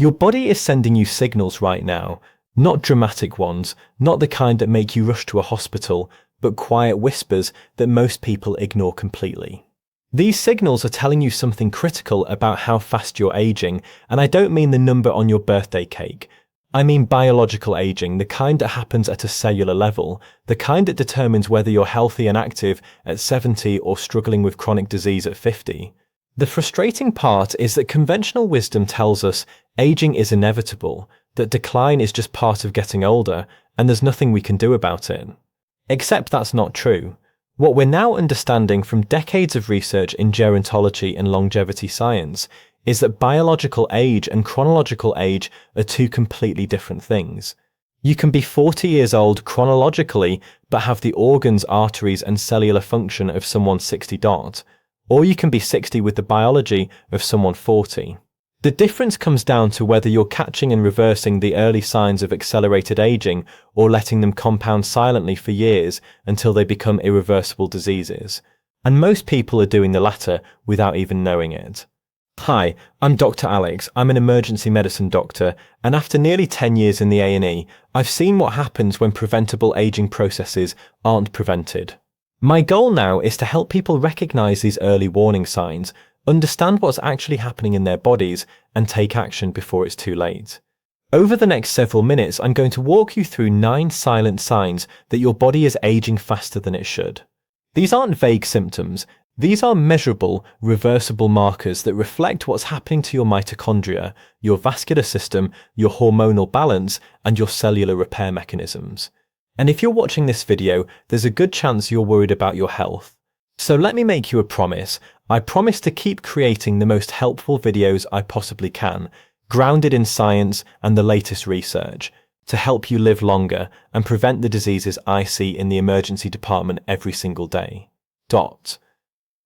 Your body is sending you signals right now, not dramatic ones, not the kind that make you rush to a hospital, but quiet whispers that most people ignore completely. These signals are telling you something critical about how fast you're aging, and I don't mean the number on your birthday cake. I mean biological aging, the kind that happens at a cellular level, the kind that determines whether you're healthy and active at 70 or struggling with chronic disease at 50. The frustrating part is that conventional wisdom tells us aging is inevitable, that decline is just part of getting older, and there's nothing we can do about it. Except that's not true. What we're now understanding from decades of research in gerontology and longevity science is that biological age and chronological age are two completely different things. You can be 40 years old chronologically, but have the organs, arteries, and cellular function of someone 60. Or you can be 60 with the biology of someone 40. The difference comes down to whether you're catching and reversing the early signs of accelerated aging or letting them compound silently for years until they become irreversible diseases. And most people are doing the latter without even knowing it. Hi, I'm Dr. Alex. I'm an emergency medicine doctor, and after nearly 10 years in the A&E, I've seen what happens when preventable aging processes aren't prevented. My goal now is to help people recognize these early warning signs, understand what's actually happening in their bodies, and take action before it's too late. Over the next several minutes, I'm going to walk you through 9 silent signs that your body is aging faster than it should. These aren't vague symptoms. These are measurable, reversible markers that reflect what's happening to your mitochondria, your vascular system, your hormonal balance, and your cellular repair mechanisms. And if you're watching this video, there's a good chance you're worried about your health. So let me make you a promise. I promise to keep creating the most helpful videos I possibly can, grounded in science and the latest research, to help you live longer and prevent the diseases I see in the emergency department every single day.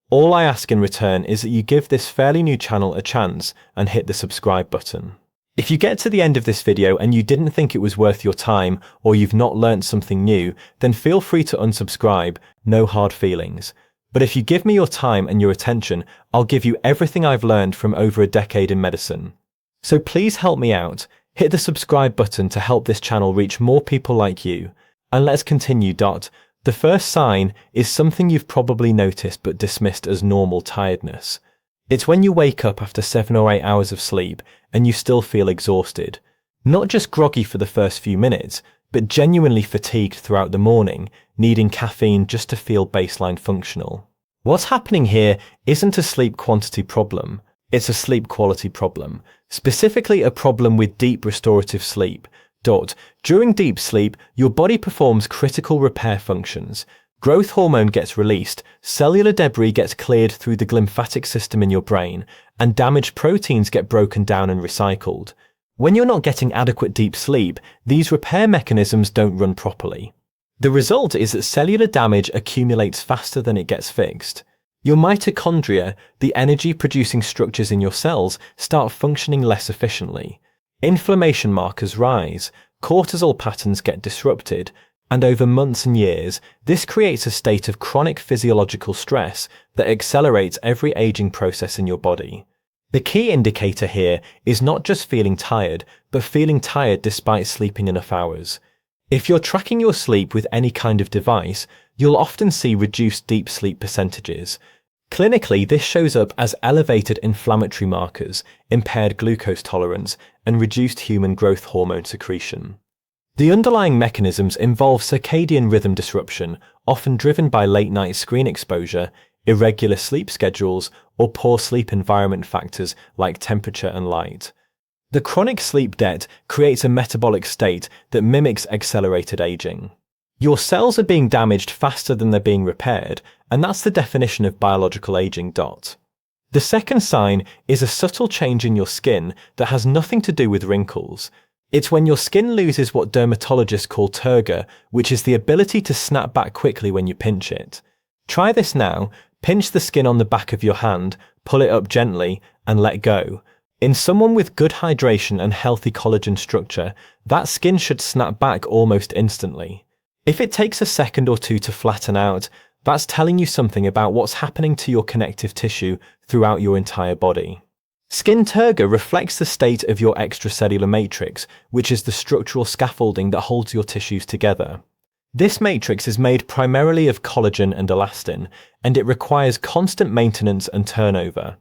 All I ask in return is that you give this fairly new channel a chance and hit the subscribe button. If you get to the end of this video and you didn't think it was worth your time or you've not learned something new, then feel free to unsubscribe, no hard feelings. But if you give me your time and your attention, I'll give you everything I've learned from over a decade in medicine. So please help me out. Hit the subscribe button to help this channel reach more people like you. And let's continue. The first sign is something you've probably noticed but dismissed as normal tiredness. It's when you wake up after 7 or 8 hours of sleep and you still feel exhausted. Not just groggy for the first few minutes, but genuinely fatigued throughout the morning, needing caffeine just to feel baseline functional. What's happening here isn't a sleep quantity problem, it's a sleep quality problem, specifically a problem with deep restorative sleep. During deep sleep, your body performs critical repair functions. Growth hormone gets released, cellular debris gets cleared through the glymphatic system in your brain, and damaged proteins get broken down and recycled. When you're not getting adequate deep sleep, these repair mechanisms don't run properly. The result is that cellular damage accumulates faster than it gets fixed. Your mitochondria, the energy-producing structures in your cells, start functioning less efficiently. Inflammation markers rise, cortisol patterns get disrupted, and over months and years, this creates a state of chronic physiological stress that accelerates every aging process in your body. The key indicator here is not just feeling tired, but feeling tired despite sleeping enough hours. If you're tracking your sleep with any kind of device, you'll often see reduced deep sleep percentages. Clinically, this shows up as elevated inflammatory markers, impaired glucose tolerance, and reduced human growth hormone secretion. The underlying mechanisms involve circadian rhythm disruption, often driven by late-night screen exposure, irregular sleep schedules, or poor sleep environment factors like temperature and light. The chronic sleep debt creates a metabolic state that mimics accelerated aging. Your cells are being damaged faster than they're being repaired, and that's the definition of biological aging. The second sign is a subtle change in your skin that has nothing to do with wrinkles. It's when your skin loses what dermatologists call turgor, which is the ability to snap back quickly when you pinch it. Try this now. Pinch the skin on the back of your hand, pull it up gently, and let go. In someone with good hydration and healthy collagen structure, that skin should snap back almost instantly. If it takes a second or two to flatten out, that's telling you something about what's happening to your connective tissue throughout your entire body. Skin turgor reflects the state of your extracellular matrix, which is the structural scaffolding that holds your tissues together. This matrix is made primarily of collagen and elastin, and it requires constant maintenance and turnover.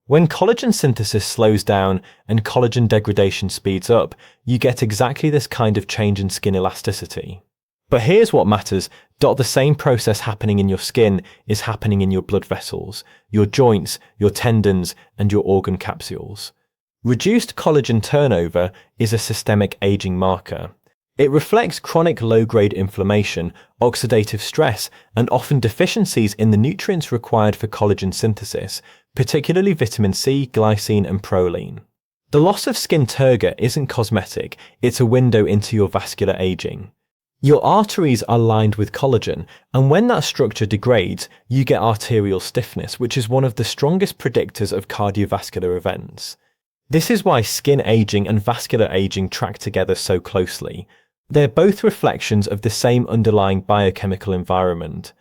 When collagen synthesis slows down and collagen degradation speeds up, you get exactly this kind of change in skin elasticity. But here's what matters: the same process happening in your skin is happening in your blood vessels, your joints, your tendons, and your organ capsules. Reduced collagen turnover is a systemic aging marker. It reflects chronic low-grade inflammation, oxidative stress, and often deficiencies in the nutrients required for collagen synthesis, particularly vitamin C, glycine, and proline. The loss of skin turgor isn't cosmetic, it's a window into your vascular aging. Your arteries are lined with collagen, and when that structure degrades, you get arterial stiffness, which is one of the strongest predictors of cardiovascular events. This is why skin aging and vascular aging track together so closely. They're both reflections of the same underlying biochemical environment.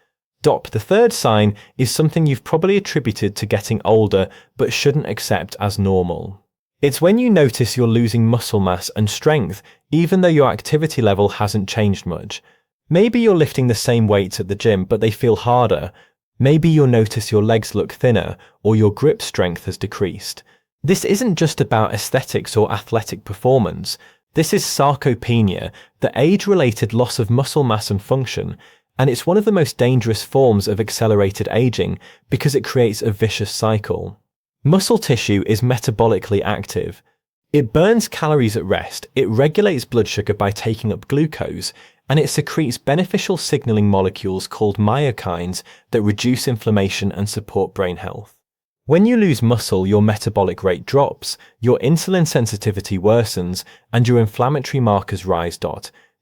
The third sign is something you've probably attributed to getting older but shouldn't accept as normal. It's when you notice you're losing muscle mass and strength, even though your activity level hasn't changed much. Maybe you're lifting the same weights at the gym, but they feel harder. Maybe you'll notice your legs look thinner, or your grip strength has decreased. This isn't just about aesthetics or athletic performance. This is sarcopenia, the age-related loss of muscle mass and function, and it's one of the most dangerous forms of accelerated aging because it creates a vicious cycle. Muscle tissue is metabolically active. It burns calories at rest, it regulates blood sugar by taking up glucose, and it secretes beneficial signaling molecules called myokines that reduce inflammation and support brain health. When you lose muscle, your metabolic rate drops, your insulin sensitivity worsens, and your inflammatory markers rise.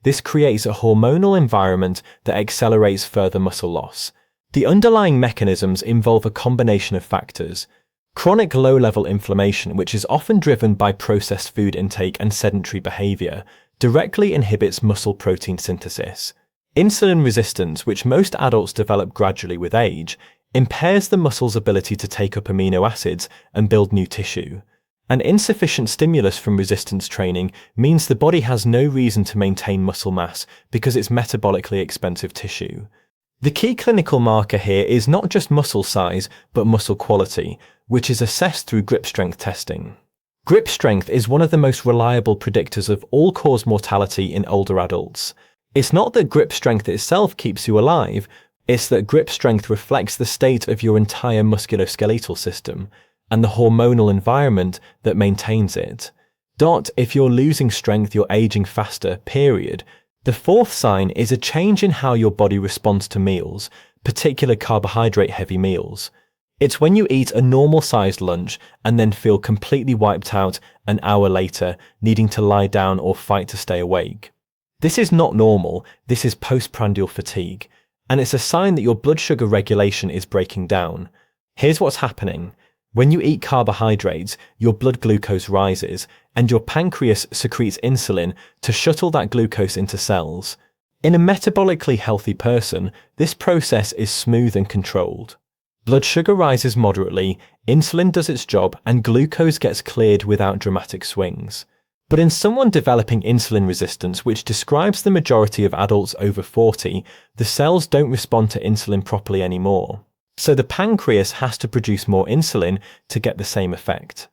This creates a hormonal environment that accelerates further muscle loss. The underlying mechanisms involve a combination of factors. Chronic low-level inflammation, which is often driven by processed food intake and sedentary behavior, directly inhibits muscle protein synthesis. Insulin resistance, which most adults develop gradually with age, impairs the muscle's ability to take up amino acids and build new tissue. An insufficient stimulus from resistance training means the body has no reason to maintain muscle mass because it's metabolically expensive tissue. The key clinical marker here is not just muscle size, but muscle quality, which is assessed through grip strength testing. Grip strength is one of the most reliable predictors of all-cause mortality in older adults. It's not that grip strength itself keeps you alive, it's that grip strength reflects the state of your entire musculoskeletal system and the hormonal environment that maintains it. If you're losing strength, you're aging faster, period. The fourth sign is a change in how your body responds to meals, particular carbohydrate-heavy meals. It's when you eat a normal-sized lunch and then feel completely wiped out an hour later, needing to lie down or fight to stay awake. This is not normal, this is postprandial fatigue, and it's a sign that your blood sugar regulation is breaking down. Here's what's happening. When you eat carbohydrates, your blood glucose rises, and your pancreas secretes insulin to shuttle that glucose into cells. In a metabolically healthy person, this process is smooth and controlled. Blood sugar rises moderately, insulin does its job, and glucose gets cleared without dramatic swings. But in someone developing insulin resistance, which describes the majority of adults over 40, the cells don't respond to insulin properly anymore. So the pancreas has to produce more insulin to get the same effect.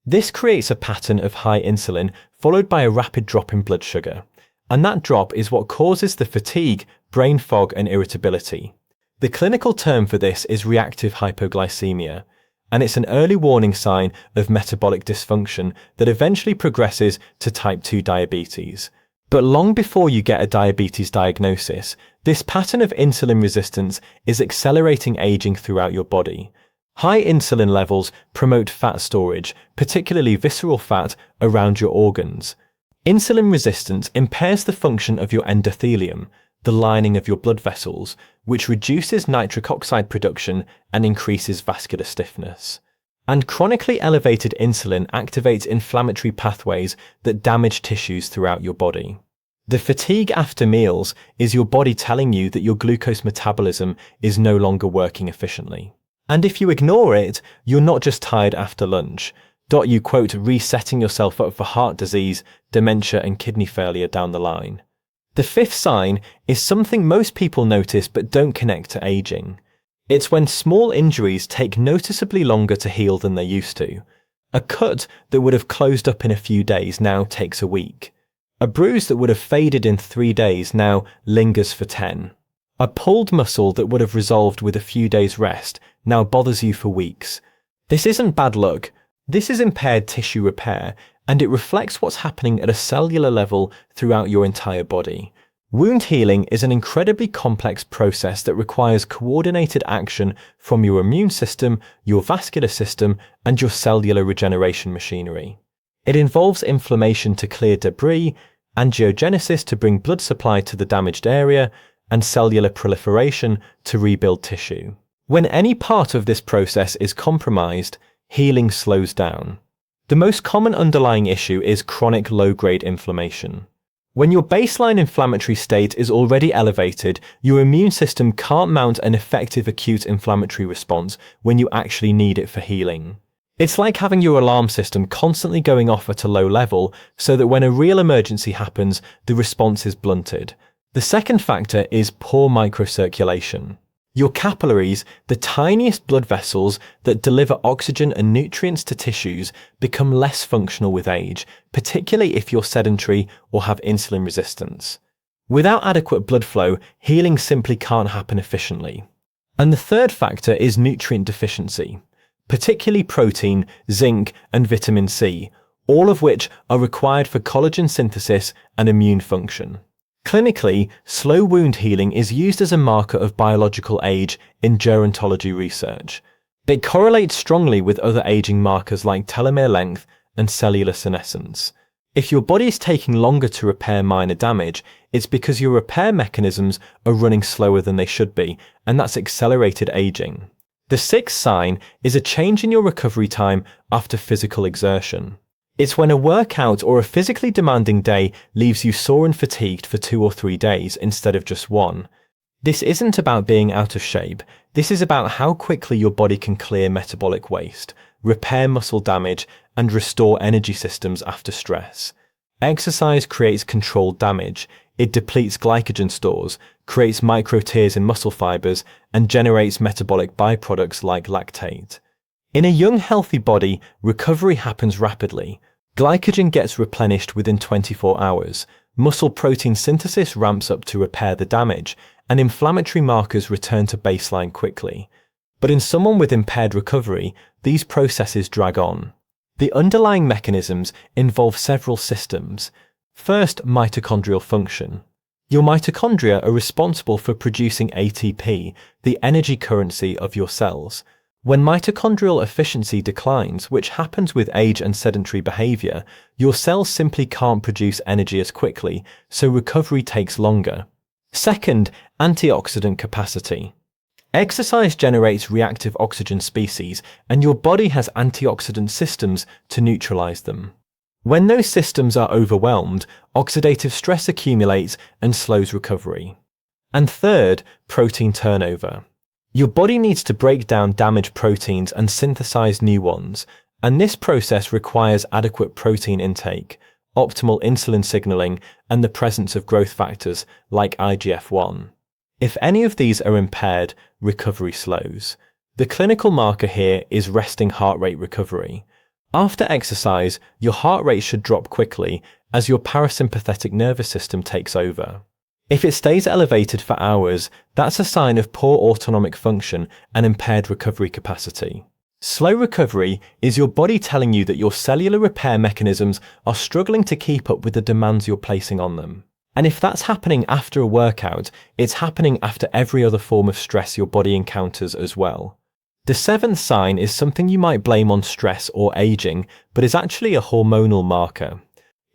This creates a pattern of high insulin followed by a rapid drop in blood sugar. And that drop is what causes the fatigue, brain fog, and irritability. The clinical term for this is reactive hypoglycemia, and it's an early warning sign of metabolic dysfunction that eventually progresses to type 2 diabetes. But long before you get a diabetes diagnosis, this pattern of insulin resistance is accelerating aging throughout your body. High insulin levels promote fat storage, particularly visceral fat, around your organs. Insulin resistance impairs the function of your endothelium, the lining of your blood vessels, which reduces nitric oxide production and increases vascular stiffness. And chronically elevated insulin activates inflammatory pathways that damage tissues throughout your body. The fatigue after meals is your body telling you that your glucose metabolism is no longer working efficiently. And if you ignore it, you're not just tired after lunch. You quote, resetting yourself up for heart disease, dementia, and kidney failure down the line. The fifth sign is something most people notice but don't connect to aging. It's when small injuries take noticeably longer to heal than they used to. A cut that would have closed up in a few days now takes a week. A bruise that would have faded in 3 days now lingers for 10. A pulled muscle that would have resolved with a few days' rest now bothers you for weeks. This isn't bad luck. This is impaired tissue repair, and it reflects what's happening at a cellular level throughout your entire body. Wound healing is an incredibly complex process that requires coordinated action from your immune system, your vascular system, and your cellular regeneration machinery. It involves inflammation to clear debris, angiogenesis to bring blood supply to the damaged area, and cellular proliferation to rebuild tissue. When any part of this process is compromised, healing slows down. The most common underlying issue is chronic low-grade inflammation. When your baseline inflammatory state is already elevated, your immune system can't mount an effective acute inflammatory response when you actually need it for healing. It's like having your alarm system constantly going off at a low level so that when a real emergency happens, the response is blunted. The second factor is poor microcirculation. Your capillaries, the tiniest blood vessels that deliver oxygen and nutrients to tissues, become less functional with age, particularly if you're sedentary or have insulin resistance. Without adequate blood flow, healing simply can't happen efficiently. And the third factor is nutrient deficiency, particularly protein, zinc, and vitamin C, all of which are required for collagen synthesis and immune function. Clinically, slow wound healing is used as a marker of biological age in gerontology research. It correlates strongly with other aging markers like telomere length and cellular senescence. If your body is taking longer to repair minor damage, it's because your repair mechanisms are running slower than they should be, and that's accelerated aging. The sixth sign is a change in your recovery time after physical exertion. It's when a workout or a physically demanding day leaves you sore and fatigued for 2 or 3 days instead of just 1. This isn't about being out of shape. This is about how quickly your body can clear metabolic waste, repair muscle damage, and restore energy systems after stress. Exercise creates controlled damage. It depletes glycogen stores, creates micro tears in muscle fibers, and generates metabolic byproducts like lactate. In a young, healthy body, recovery happens rapidly. Glycogen gets replenished within 24 hours, muscle protein synthesis ramps up to repair the damage, and inflammatory markers return to baseline quickly. But in someone with impaired recovery, these processes drag on. The underlying mechanisms involve several systems. First, mitochondrial function. Your mitochondria are responsible for producing ATP, the energy currency of your cells. When mitochondrial efficiency declines, which happens with age and sedentary behavior, your cells simply can't produce energy as quickly, so recovery takes longer. Second, antioxidant capacity. Exercise generates reactive oxygen species, and your body has antioxidant systems to neutralize them. When those systems are overwhelmed, oxidative stress accumulates and slows recovery. And third, protein turnover. Your body needs to break down damaged proteins and synthesize new ones, and this process requires adequate protein intake, optimal insulin signaling, and the presence of growth factors like IGF-1. If any of these are impaired, recovery slows. The clinical marker here is resting heart rate recovery. After exercise, your heart rate should drop quickly as your parasympathetic nervous system takes over. If it stays elevated for hours, that's a sign of poor autonomic function and impaired recovery capacity. Slow recovery is your body telling you that your cellular repair mechanisms are struggling to keep up with the demands you're placing on them. And if that's happening after a workout, it's happening after every other form of stress your body encounters as well. The seventh sign is something you might blame on stress or aging, but is actually a hormonal marker.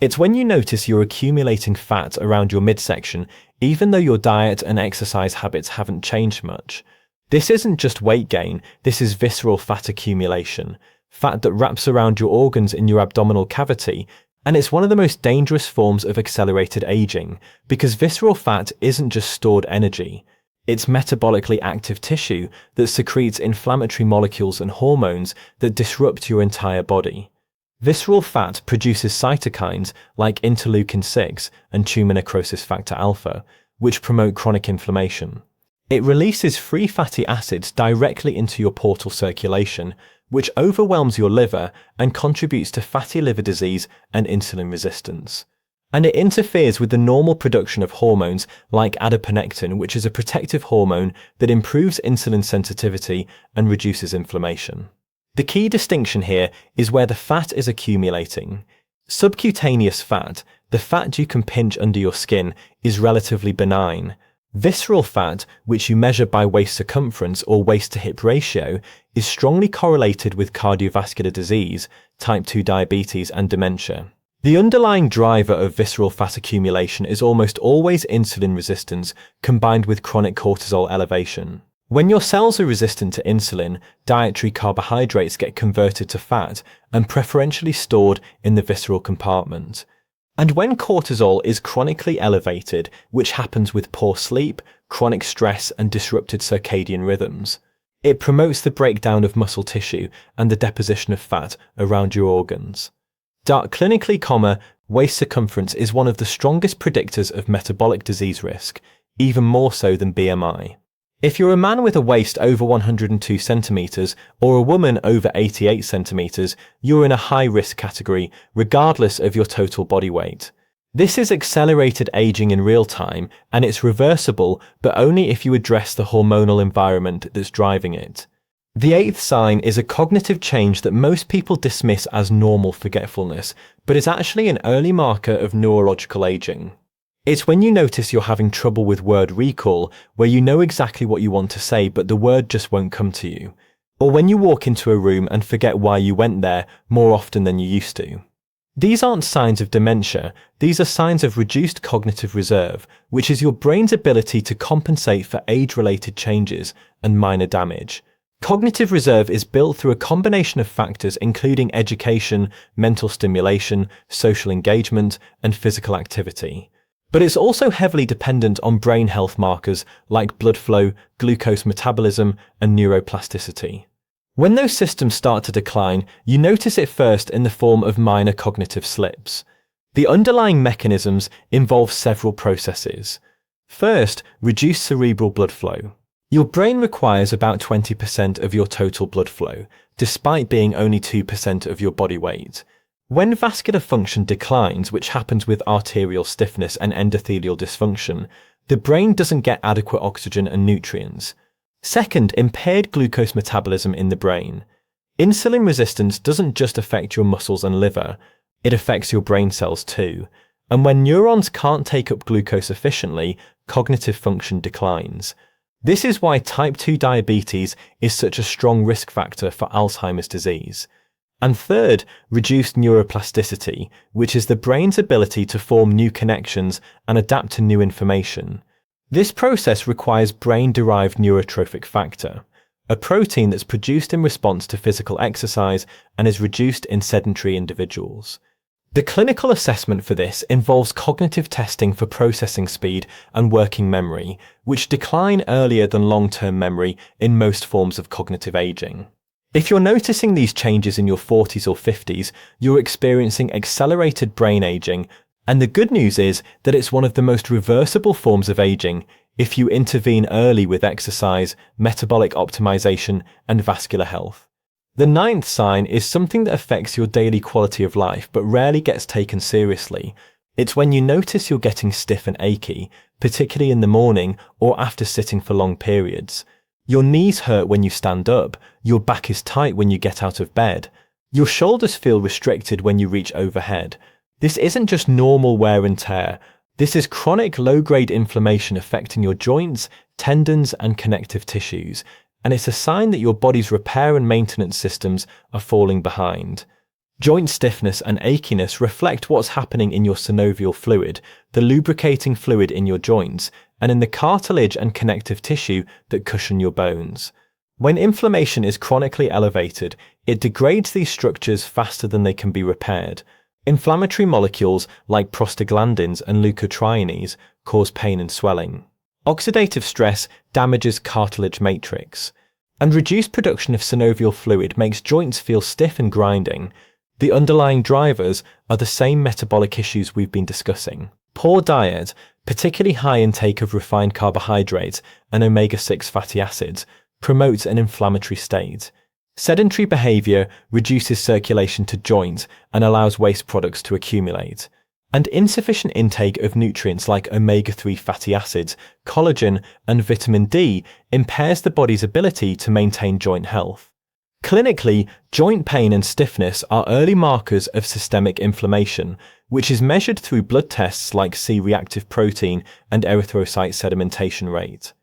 It's when you notice you're accumulating fat around your midsection, even though your diet and exercise habits haven't changed much. This isn't just weight gain, this is visceral fat accumulation, fat that wraps around your organs in your abdominal cavity, and it's one of the most dangerous forms of accelerated aging, because visceral fat isn't just stored energy. It's metabolically active tissue that secretes inflammatory molecules and hormones that disrupt your entire body. Visceral fat produces cytokines like interleukin-6 and tumor necrosis factor alpha, which promote chronic inflammation. It releases free fatty acids directly into your portal circulation, which overwhelms your liver and contributes to fatty liver disease and insulin resistance. And it interferes with the normal production of hormones like adiponectin, which is a protective hormone that improves insulin sensitivity and reduces inflammation. The key distinction here is where the fat is accumulating. Subcutaneous fat, the fat you can pinch under your skin, is relatively benign. Visceral fat, which you measure by waist circumference or waist to hip ratio, is strongly correlated with cardiovascular disease, type 2 diabetes, and dementia. The underlying driver of visceral fat accumulation is almost always insulin resistance combined with chronic cortisol elevation. When your cells are resistant to insulin, dietary carbohydrates get converted to fat and preferentially stored in the visceral compartment. And when cortisol is chronically elevated, which happens with poor sleep, chronic stress, and disrupted circadian rhythms, it promotes the breakdown of muscle tissue and the deposition of fat around your organs. Clinically, waist circumference is one of the strongest predictors of metabolic disease risk, even more so than BMI. If you're a man with a waist over 102 centimeters or a woman over 88 centimeters, you're in a high-risk category, regardless of your total body weight. This is accelerated aging in real time, and it's reversible, but only if you address the hormonal environment that's driving it. The eighth sign is a cognitive change that most people dismiss as normal forgetfulness, but is actually an early marker of neurological aging. It's when you notice you're having trouble with word recall, where you know exactly what you want to say but the word just won't come to you. Or when you walk into a room and forget why you went there more often than you used to. These aren't signs of dementia, these are signs of reduced cognitive reserve, which is your brain's ability to compensate for age-related changes and minor damage. Cognitive reserve is built through a combination of factors including education, mental stimulation, social engagement, and physical activity. But it's also heavily dependent on brain health markers like blood flow, glucose metabolism, and neuroplasticity. When those systems start to decline, you notice it first in the form of minor cognitive slips. The underlying mechanisms involve several processes. First, reduced cerebral blood flow. Your brain requires about 20% of your total blood flow, despite being only 2% of your body weight. When vascular function declines, which happens with arterial stiffness and endothelial dysfunction, the brain doesn't get adequate oxygen and nutrients. Second, impaired glucose metabolism in the brain. Insulin resistance doesn't just affect your muscles and liver, it affects your brain cells too. And when neurons can't take up glucose efficiently, cognitive function declines. This is why type 2 diabetes is such a strong risk factor for Alzheimer's disease. And third, reduced neuroplasticity, which is the brain's ability to form new connections and adapt to new information. This process requires brain-derived neurotrophic factor, a protein that's produced in response to physical exercise and is reduced in sedentary individuals. The clinical assessment for this involves cognitive testing for processing speed and working memory, which decline earlier than long-term memory in most forms of cognitive aging. If you're noticing these changes in your 40s or 50s, you're experiencing accelerated brain aging, and the good news is that it's one of the most reversible forms of aging if you intervene early with exercise, metabolic optimization, and vascular health. The ninth sign is something that affects your daily quality of life but rarely gets taken seriously. It's when you notice you're getting stiff and achy, particularly in the morning or after sitting for long periods. Your knees hurt when you stand up, your back is tight when you get out of bed, your shoulders feel restricted when you reach overhead. This isn't just normal wear and tear, this is chronic low-grade inflammation affecting your joints, tendons, and connective tissues, and it's a sign that your body's repair and maintenance systems are falling behind. Joint stiffness and achiness reflect what's happening in your synovial fluid, the lubricating fluid in your joints, and in the cartilage and connective tissue that cushion your bones. When inflammation is chronically elevated, it degrades these structures faster than they can be repaired. Inflammatory molecules like prostaglandins and leukotrienes cause pain and swelling. Oxidative stress damages cartilage matrix. And reduced production of synovial fluid makes joints feel stiff and grinding. The underlying drivers are the same metabolic issues we've been discussing. Poor diet, particularly high intake of refined carbohydrates and omega-6 fatty acids, promotes an inflammatory state. Sedentary behavior reduces circulation to joints and allows waste products to accumulate. And insufficient intake of nutrients like omega-3 fatty acids, collagen, and vitamin D impairs the body's ability to maintain joint health. Clinically, joint pain and stiffness are early markers of systemic inflammation, which is measured through blood tests like C-reactive protein and erythrocyte sedimentation rate.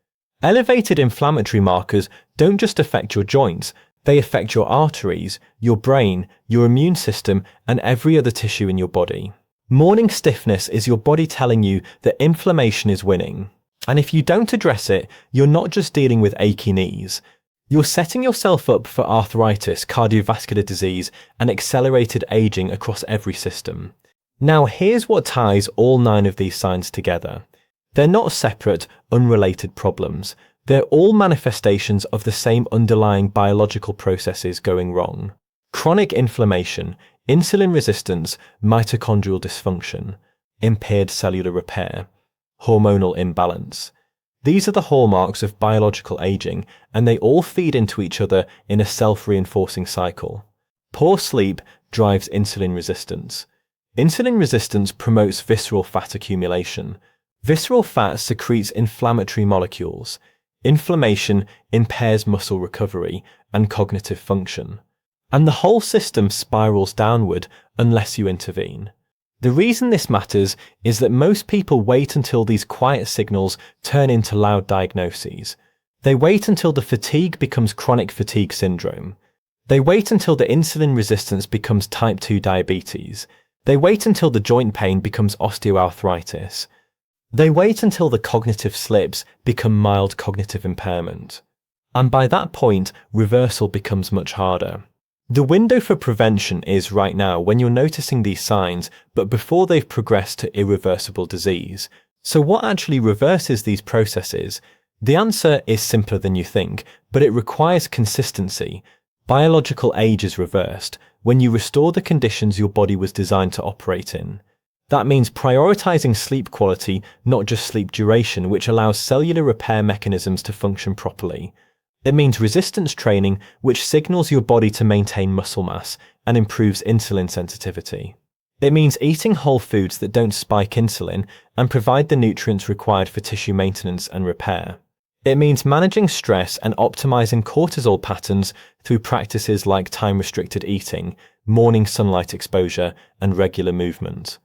Elevated inflammatory markers don't just affect your joints, they affect your arteries, your brain, your immune system, and every other tissue in your body. Morning stiffness is your body telling you that inflammation is winning. And if you don't address it, you're not just dealing with achy knees. You're setting yourself up for arthritis, cardiovascular disease, and accelerated aging across every system. Now, here's what ties all 9 of these signs together. They're not separate, unrelated problems. They're all manifestations of the same underlying biological processes going wrong. Chronic inflammation, insulin resistance, mitochondrial dysfunction, impaired cellular repair, hormonal imbalance. These are the hallmarks of biological aging, and they all feed into each other in a self-reinforcing cycle. Poor sleep drives insulin resistance. Insulin resistance promotes visceral fat accumulation. Visceral fat secretes inflammatory molecules. Inflammation impairs muscle recovery and cognitive function. And the whole system spirals downward unless you intervene. The reason this matters is that most people wait until these quiet signals turn into loud diagnoses. They wait until the fatigue becomes chronic fatigue syndrome. They wait until the insulin resistance becomes type 2 diabetes. They wait until the joint pain becomes osteoarthritis. They wait until the cognitive slips become mild cognitive impairment. And by that point, reversal becomes much harder. The window for prevention is right now when you're noticing these signs, but before they've progressed to irreversible disease. So what actually reverses these processes? The answer is simpler than you think, but it requires consistency. Biological age is reversed when you restore the conditions your body was designed to operate in. That means prioritizing sleep quality, not just sleep duration, which allows cellular repair mechanisms to function properly. It means resistance training, which signals your body to maintain muscle mass and improves insulin sensitivity. It means eating whole foods that don't spike insulin and provide the nutrients required for tissue maintenance and repair. It means managing stress and optimizing cortisol patterns through practices like time-restricted eating, morning sunlight exposure, and regular movement.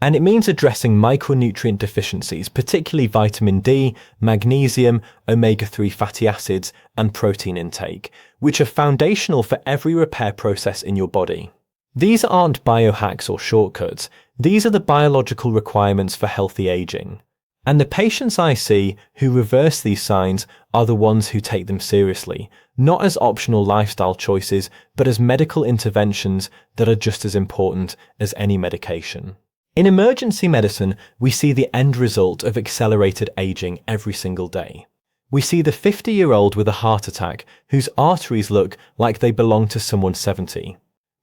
And it means addressing micronutrient deficiencies, particularly vitamin D, magnesium, omega-3 fatty acids, and protein intake, which are foundational for every repair process in your body. These aren't biohacks or shortcuts. These are the biological requirements for healthy aging. And the patients I see who reverse these signs are the ones who take them seriously, not as optional lifestyle choices, but as medical interventions that are just as important as any medication. In emergency medicine, we see the end result of accelerated aging every single day. We see the 50-year-old with a heart attack whose arteries look like they belong to someone 70.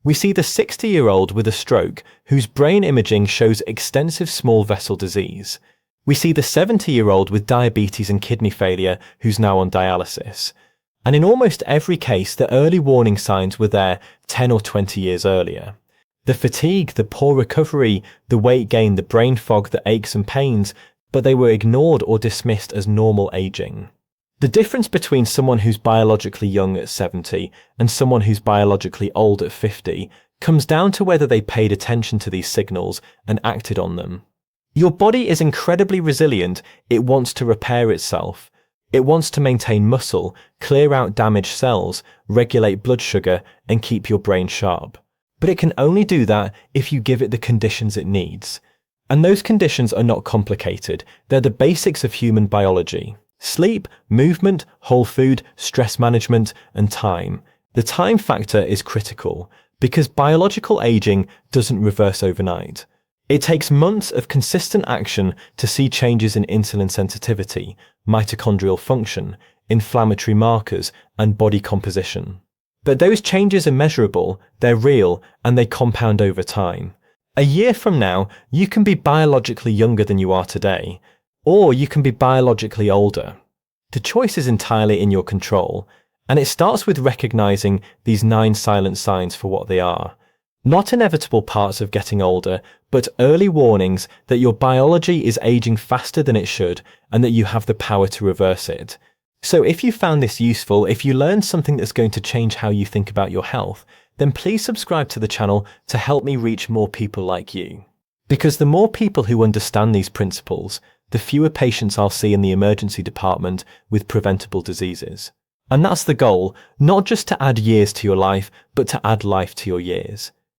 We see the 60-year-old with a stroke whose brain imaging shows extensive small vessel disease. We see the 70-year-old with diabetes and kidney failure who's now on dialysis. And in almost every case, the early warning signs were there 10 or 20 years earlier. The fatigue, the poor recovery, the weight gain, the brain fog, the aches and pains, but they were ignored or dismissed as normal aging. The difference between someone who's biologically young at 70 and someone who's biologically old at 50 comes down to whether they paid attention to these signals and acted on them. Your body is incredibly resilient. It wants to repair itself. It wants to maintain muscle, clear out damaged cells, regulate blood sugar, and keep your brain sharp. But it can only do that if you give it the conditions it needs. And those conditions are not complicated. They're the basics of human biology. Sleep, movement, whole food, stress management, and time. The time factor is critical because biological aging doesn't reverse overnight. It takes months of consistent action to see changes in insulin sensitivity, mitochondrial function, inflammatory markers, and body composition. But those changes are measurable, they're real, and they compound over time. A year from now, you can be biologically younger than you are today, or you can be biologically older. The choice is entirely in your control, and it starts with recognizing these 9 silent signs for what they are. Not inevitable parts of getting older, but early warnings that your biology is aging faster than it should and that you have the power to reverse it. So if you found this useful, if you learned something that's going to change how you think about your health, then please subscribe to the channel to help me reach more people like you. Because the more people who understand these principles, the fewer patients I'll see in the emergency department with preventable diseases. And that's the goal, not just to add years to your life, but to add life to your years.